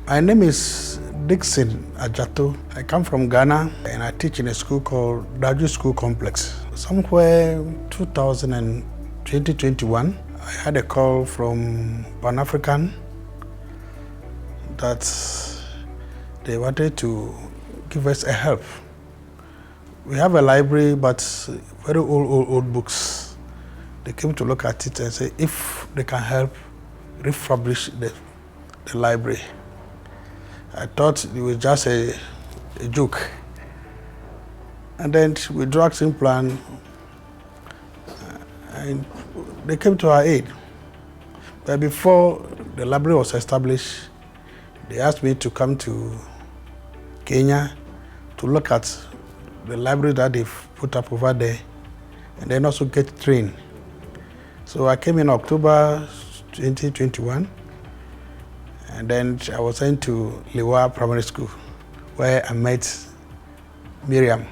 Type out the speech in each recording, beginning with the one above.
My name is Dickson Adzatoh. I come from Ghana and I teach in a school called Dadwen School Complex. Somewhere 2021, I had a call from Pan-African that they wanted to give us a help. We have a library, but very old books. They came to look at it and say if they can help refurbish the library. I thought it was just a joke. And then we drew action plan and they came to our aid. But before the library was established, they asked me to come to Kenya to look at the library that they've put up over there and then also get trained. So I came in October 2021 and then I was sent to Liwa Primary School where I met Miriam.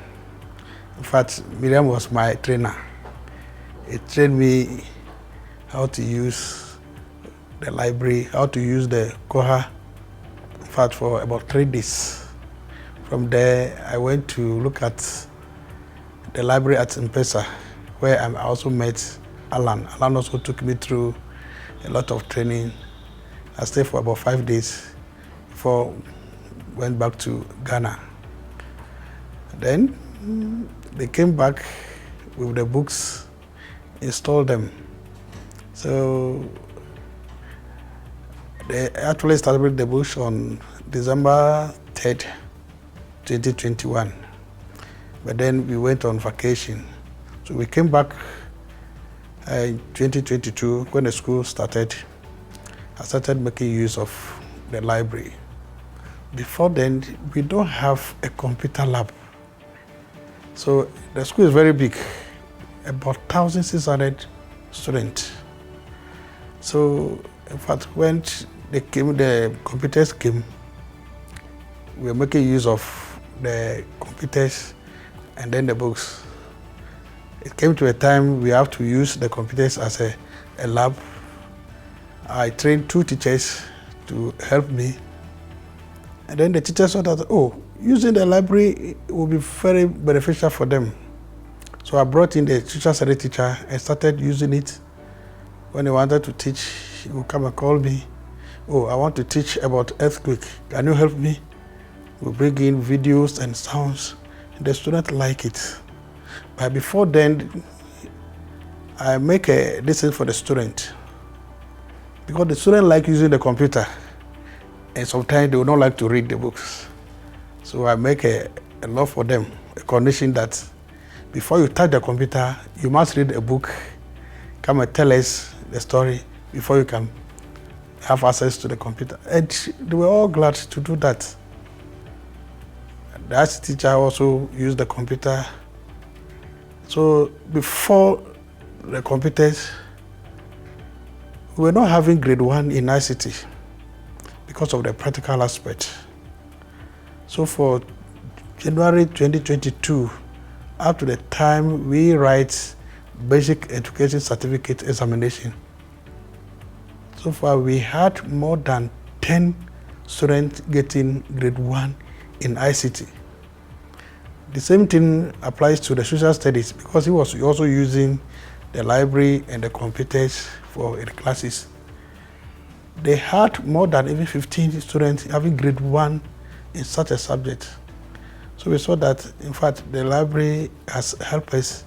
In fact, Miriam was my trainer. It trained me how to use the library, how to use the Koha, in fact, for about 3 days. From there, I went to look at the library at M-Pesa, where I also met Alan. Alan also took me through a lot of training. I stayed for about 5 days before I went back to Ghana. Then they came back with the books, installed them. So they actually started the books on December 3rd, 2021. But then we went on vacation. So we came back in 2022 when the school started. I started making use of the library. Before then, we don't have a computer lab. So the school is very big, about 1,600 students. So in fact, when the computers came, we were making use of the computers and then the books. It came to a time we have to use the computers as a lab. I trained 2 teachers to help me. And then the teachers saw that, using the library will be very beneficial for them. So I brought in the social studies teacher and started using it. When he wanted to teach, he would come and call me. I want to teach about earthquake. Can you help me? We bring in videos and sounds. And the students like it. But before then, I make a lesson for the student. Because the students like using the computer. And sometimes they would not like to read the books. So I make a law for them, a condition that before you touch the computer, you must read a book, come and tell us the story before you can have access to the computer. And they were all glad to do that. The art teacher also used the computer. So before the computers, we were not having grade 1 in ICT because of the practical aspect. So for January 2022, up to the time we write basic education certificate examination, so far we had more than 10 students getting grade 1 in ICT. The same thing applies to the social studies because he was also using the library and the computers for the classes. They had more than even 15 students having grade 1 in such a subject. So we saw that, in fact, the library has helped us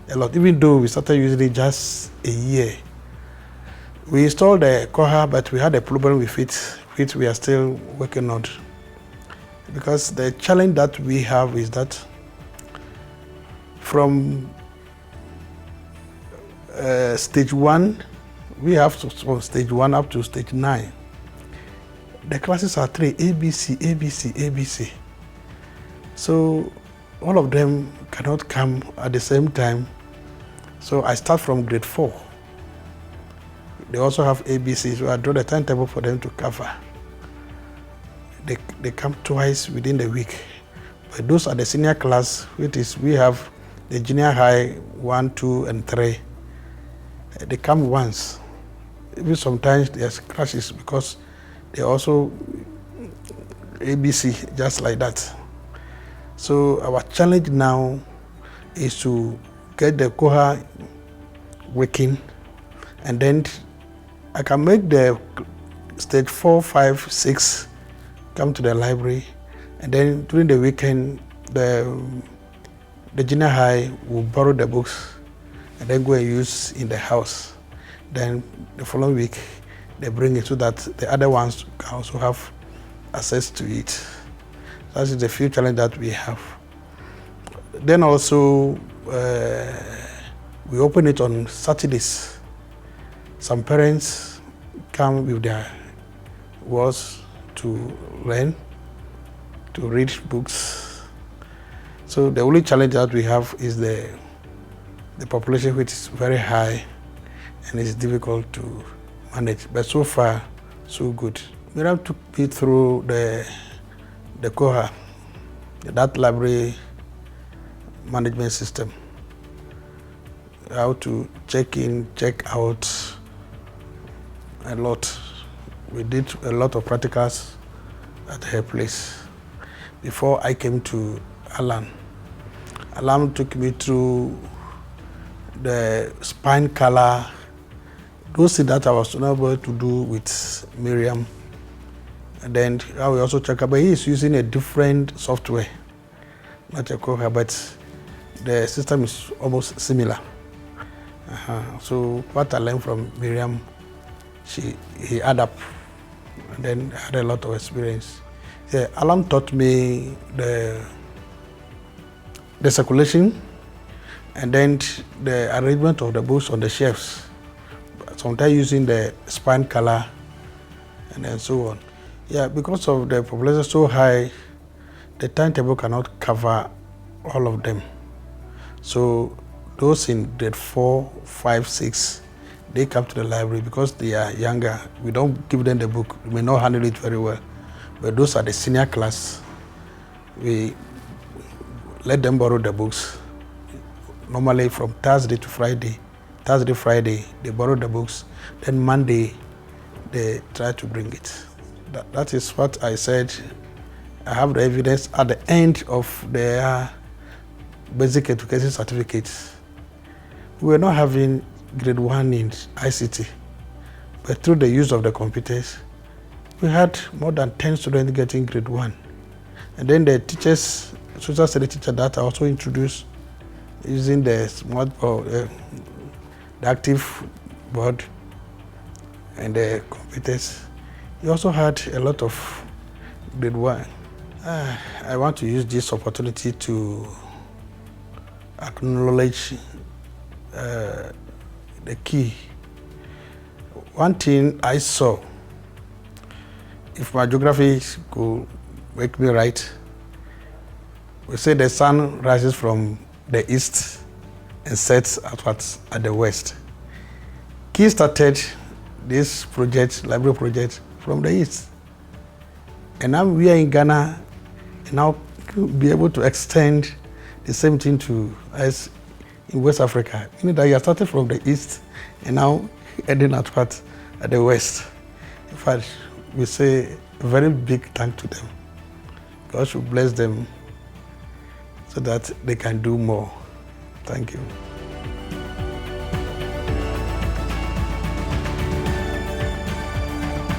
a lot, even though we started using it just a year. We installed the Koha, but we had a problem with it, which we are still working on. Because the challenge that we have is that from stage 1, we have from stage 1 up to stage 9. The classes are 3, ABC, ABC, ABC. So all of them cannot come at the same time. So I start from grade 4. They also have ABC, so I draw the timetable for them to cover. They come twice within the week. But those are the senior class, which is we have the junior high 1, 2, and 3. They come once. Even sometimes there's clashes because they also ABC, just like that. So our challenge now is to get the Koha working, and then I can make the stage 4, 5, 6 come to the library, and then during the weekend, the junior high will borrow the books and then go and use in the house. Then the following week, they bring it so that the other ones can also have access to it. That is the few challenge that we have. Then also, we open it on Saturdays. Some parents come with their words to learn, to read books. So the only challenge that we have is the population, which is very high and it's difficult to manage. But so far, so good. Miriam took me through the Koha, that library management system, how to check in, check out, a lot. We did a lot of practicals at her place. Before I came to Alam took me through the spine color, those things that I was not able to do with Miriam. And then I will also check out, but he is using a different software, not a Koha, but the system is almost similar. So what I learned from Miriam, he added up, and then I had a lot of experience. Yeah, Alam taught me the circulation, and then the arrangement of the books on the shelves, sometimes using the spine color, and then so on. Yeah, because of the population so high, the timetable cannot cover all of them. So those in grade 4, 5, 6, they come to the library because they are younger. We don't give them the book. We may not handle it very well. But those are the senior class. We let them borrow the books. Normally from Thursday to Friday. Thursday, Friday, they borrow the books. Then Monday, they try to bring it. That is what I said. I have the evidence at the end of their basic education certificates. We were not having grade 1 in ICT, but through the use of the computers, we had more than 10 students getting grade 1. And then the teachers, social studies teacher that I also introduced using the smart board, the active board and the computers. He also had a lot of grade 1. I want to use this opportunity to acknowledge the key. One thing I saw, if my geography could make me right, we say the sun rises from the east and sets at the west. Key started this project, library project, from the east. And now we are in Ghana, and now be able to extend the same thing to us in West Africa. Meaning that you are starting from the east and now ending at the west. In fact, we say a very big thank to them. God should bless them so that they can do more. Thank you.